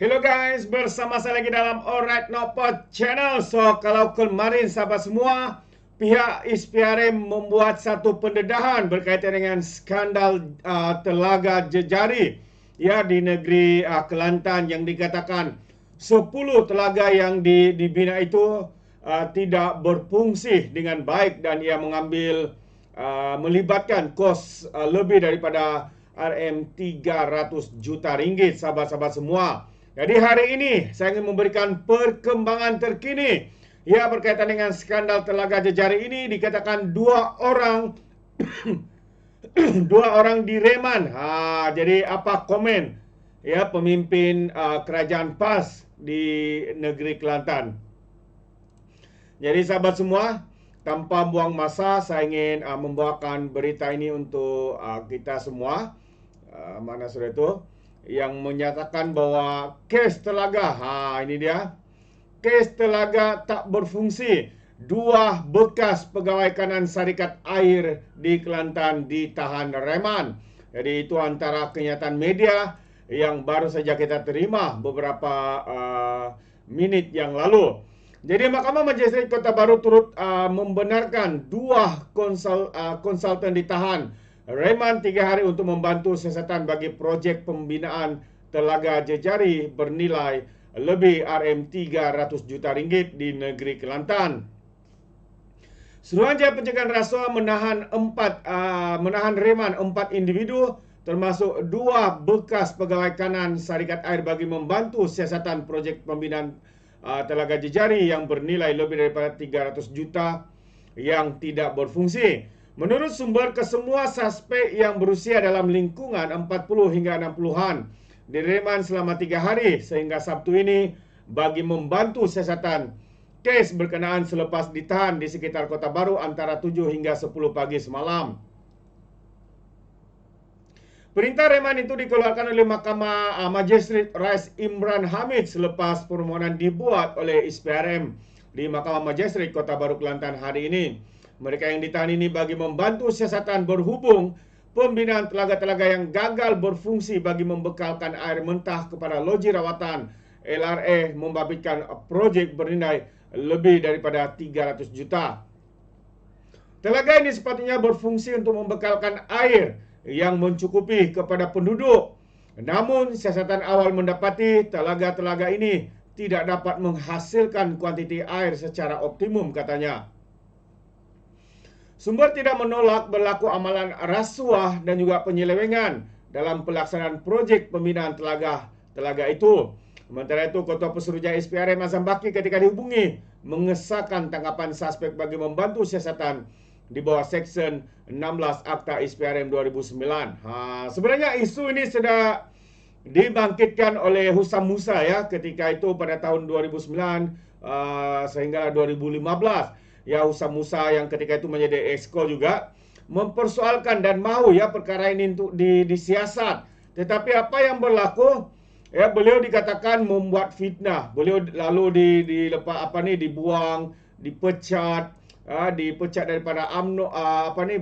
Hello guys, bersama saya lagi dalam Alright Not Pod Channel. So, kalau kemarin sahabat semua, pihak ISPRM membuat satu pendedahan berkaitan dengan skandal telaga jejari ya di negeri Kelantan yang dikatakan 10 telaga yang dibina itu tidak berfungsi dengan baik dan ia mengambil melibatkan kos lebih daripada RM300 juta ringgit sahabat-sahabat semua. Jadi hari ini saya ingin memberikan perkembangan terkini ya berkaitan dengan skandal telaga jejari ini. Dikatakan dua orang dua orang direman. Jadi apa komen ya pemimpin kerajaan PAS di negeri Kelantan. Jadi sahabat semua, tanpa buang masa saya ingin membawakan berita ini untuk kita semua. Mana sudah itu yang menyatakan bahwa kes telaga, ini dia, kes telaga tak berfungsi. Dua bekas pegawai kanan syarikat air di Kelantan ditahan reman. Jadi itu antara kenyataan media yang baru saja kita terima beberapa minit yang lalu. Jadi Mahkamah Majistret Kota Baru turut membenarkan dua konsultan ditahan reman 3 hari untuk membantu siasatan bagi projek pembinaan telaga jejari bernilai lebih RM300 juta ringgit di negeri Kelantan. Suruhanjaya Pencegahan Rasuah menahan reman 4 individu termasuk 2 bekas pegawai kanan syarikat air bagi membantu siasatan projek pembinaan telaga jejari yang bernilai lebih daripada 300 juta yang tidak berfungsi. Menurut sumber, kesemua suspek yang berusia dalam lingkungan 40 hingga 60-an direman selama 3 hari sehingga Sabtu ini bagi membantu siasatan kes berkenaan selepas ditahan di sekitar Kota Baru antara 7 hingga 10 pagi semalam. Perintah reman itu dikeluarkan oleh Mahkamah Majistret Rais Imran Hamid selepas permohonan dibuat oleh ISPRM di Mahkamah Majistret Kota Baru Kelantan hari ini. Mereka yang ditahan ini bagi membantu siasatan berhubung pembinaan telaga-telaga yang gagal berfungsi bagi membekalkan air mentah kepada loji rawatan LRA membabitkan projek bernilai lebih daripada 300 juta. Telaga ini sepatutnya berfungsi untuk membekalkan air yang mencukupi kepada penduduk. Namun siasatan awal mendapati telaga-telaga ini tidak dapat menghasilkan kuantiti air secara optimum katanya. Sumber tidak menolak berlaku amalan rasuah dan juga penyelewengan dalam pelaksanaan projek pembinaan telaga itu. Sementara itu, Ketua Pesuruhjaya ISPRM Azam Baki ketika dihubungi mengesahkan tanggapan suspek bagi membantu siasatan di bawah Seksyen 16 Akta ISPRM 2009. Sebenarnya isu ini sudah dibangkitkan oleh Husam Musa ya ketika itu pada tahun 2009 sehingga 2015. Ya, Husam Musa yang ketika itu menjadi exco juga mempersoalkan dan mau ya perkara ini untuk disiasat. Tetapi apa yang berlaku? Ya, beliau dikatakan membuat fitnah. Beliau lalu dibuang, dipecat, dipecat daripada UMNO,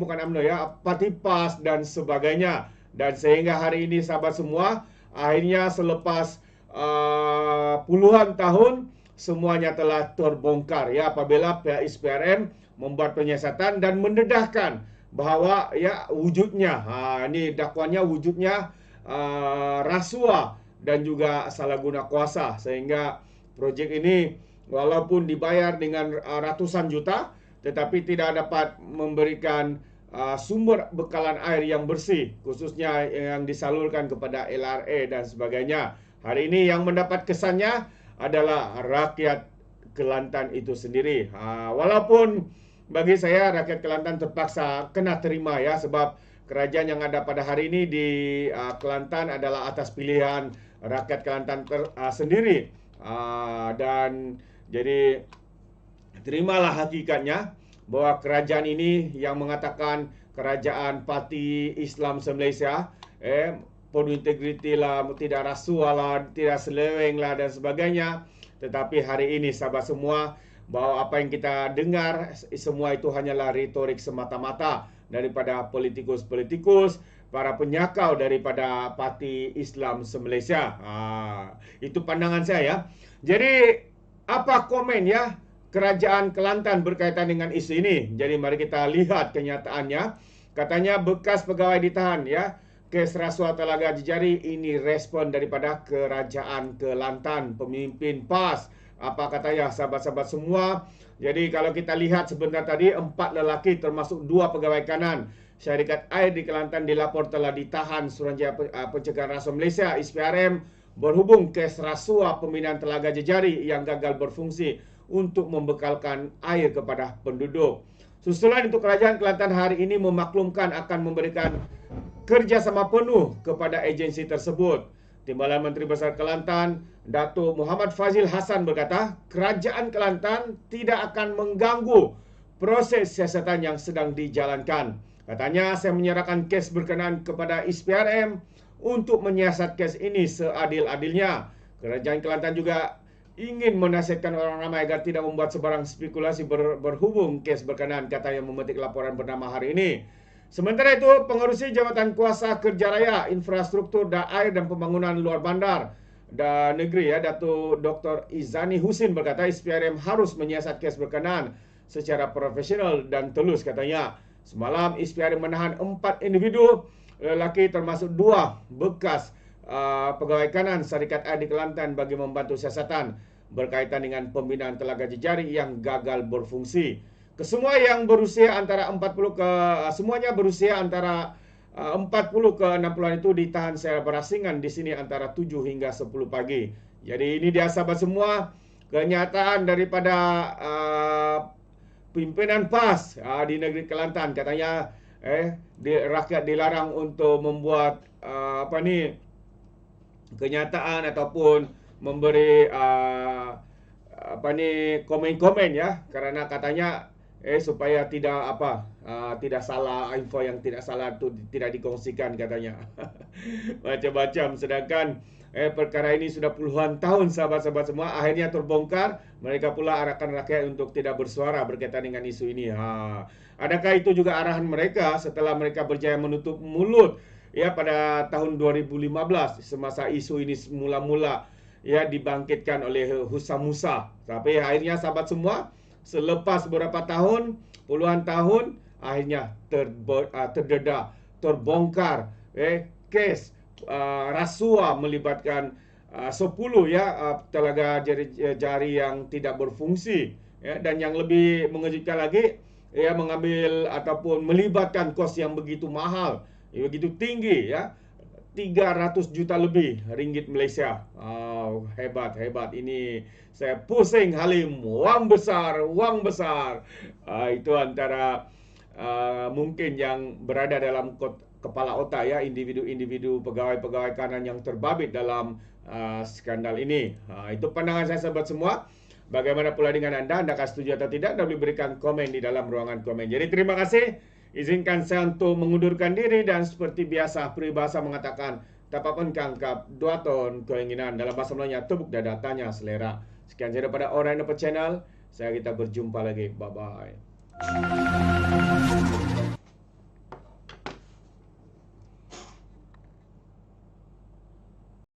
bukan UMNO ya, Parti PAS dan sebagainya. Dan sehingga hari ini sahabat semua, akhirnya selepas puluhan tahun semuanya telah terbongkar ya apabila pihak ISPRM membuat penyiasatan dan mendedahkan bahwa ya wujudnya ini dakwaannya wujudnya rasuah dan juga salah guna kuasa sehingga projek ini walaupun dibayar dengan ratusan juta tetapi tidak dapat memberikan sumber bekalan air yang bersih khususnya yang disalurkan kepada LRA dan sebagainya. Hari ini yang mendapat kesannya adalah rakyat Kelantan itu sendiri. Walaupun bagi saya rakyat Kelantan terpaksa kena terima ya sebab kerajaan yang ada pada hari ini di Kelantan adalah atas pilihan rakyat Kelantan sendiri. Dan jadi terimalah hakikatnya bahwa kerajaan ini yang mengatakan kerajaan Parti Islam se-Malaysia penuh integriti lah, tidak rasuah lah, tidak seleweng lah dan sebagainya. Tetapi hari ini sahabat semua, bahwa apa yang kita dengar semua itu hanyalah retorik semata-mata daripada politikus-politikus para penyakau daripada Parti Islam se-Malaysia. Itu pandangan saya ya. Jadi apa komen ya Kerajaan Kelantan berkaitan dengan isu ini? Jadi mari kita lihat kenyataannya. Katanya bekas pegawai ditahan ya. Kes rasuah Telaga Jejari, ini respon daripada Kerajaan Kelantan, pemimpin PAS. Apa katanya sahabat-sahabat semua? Jadi kalau kita lihat sebentar tadi 4 lelaki termasuk 2 pegawai kanan syarikat air di Kelantan dilapor telah ditahan Suruhanjaya Pencegahan Rasuah Malaysia (SPRM) berhubung kes rasuah pembinaan Telaga Jejari yang gagal berfungsi untuk membekalkan air kepada penduduk. Susulan itu Kerajaan Kelantan hari ini memaklumkan akan memberikan kerjasama penuh kepada agensi tersebut. Timbalan Menteri Besar Kelantan, Datuk Muhammad Fazil Hassan berkata, Kerajaan Kelantan tidak akan mengganggu proses siasatan yang sedang dijalankan. Katanya, saya menyerahkan kes berkenaan kepada SPRM untuk menyiasat kes ini seadil-adilnya. Kerajaan Kelantan juga ingin menasihatkan orang ramai agar tidak membuat sebarang spekulasi berhubung kes berkenaan, kata yang memetik laporan bernama hari ini. Sementara itu, Pengerusi Jabatan Kuasa Kerja Raya, Infrastruktur Air dan Pembangunan Luar Bandar dan Negeri ya, Datuk Dr. Izani Husin berkata SPRM harus menyiasat kes berkenaan secara profesional dan telus, katanya. Semalam SPRM menahan 4 individu lelaki termasuk 2 bekas pegawai kanan syarikat air di Kelantan bagi membantu siasatan berkaitan dengan pembinaan Telaga Jejari yang gagal berfungsi. Kesemua yang berusia antara 40 ke semuanya berusia antara 40 ke 60-an itu ditahan secara berasingan di sini antara 7 hingga 10 pagi. Jadi ini dia sahabat semua kenyataan daripada pimpinan PAS di negeri Kelantan. Katanya rakyat dilarang untuk membuat kenyataan ataupun memberi komen-komen ya, kerana katanya supaya tidak salah, info yang tidak salah itu tidak dikongsikan katanya. Macam-macam. Sedangkan perkara ini sudah puluhan tahun sahabat-sahabat semua, akhirnya terbongkar. Mereka pula arahkan rakyat untuk tidak bersuara berkaitan dengan isu ini. Adakah itu juga arahan mereka setelah mereka berjaya menutup mulut ya pada tahun 2015 semasa isu ini mula-mula ya dibangkitkan oleh Husam Musa. Tapi akhirnya sahabat semua, selepas beberapa tahun, puluhan tahun, akhirnya terdedah, terbongkar kes rasuah melibatkan 10 telaga jari yang tidak berfungsi ya, dan yang lebih mengejutkan lagi ya, mengambil ataupun melibatkan kos yang begitu mahal, begitu tinggi ya, 300 juta lebih ringgit Malaysia. Hebat. Ini saya pusing Halim. Wang besar. Itu antara mungkin yang berada dalam kepala otak ya, individu-individu pegawai-pegawai kanan yang terbabit dalam skandal ini. Itu pandangan saya sahabat semua. Bagaimana pula dengan anda? Anda akan setuju atau tidak? Anda boleh berikan komen di dalam ruangan komen. Jadi terima kasih. Izinkan saya untuk mengundurkan diri dan seperti biasa peribahasa mengatakan tapak pengkangkap 2 ton keinginan, dalam bahasa Melayunya tepuk dada tanya selera. Sekian saja daripada Orang Dapat Channel. Kita berjumpa lagi. Bye bye.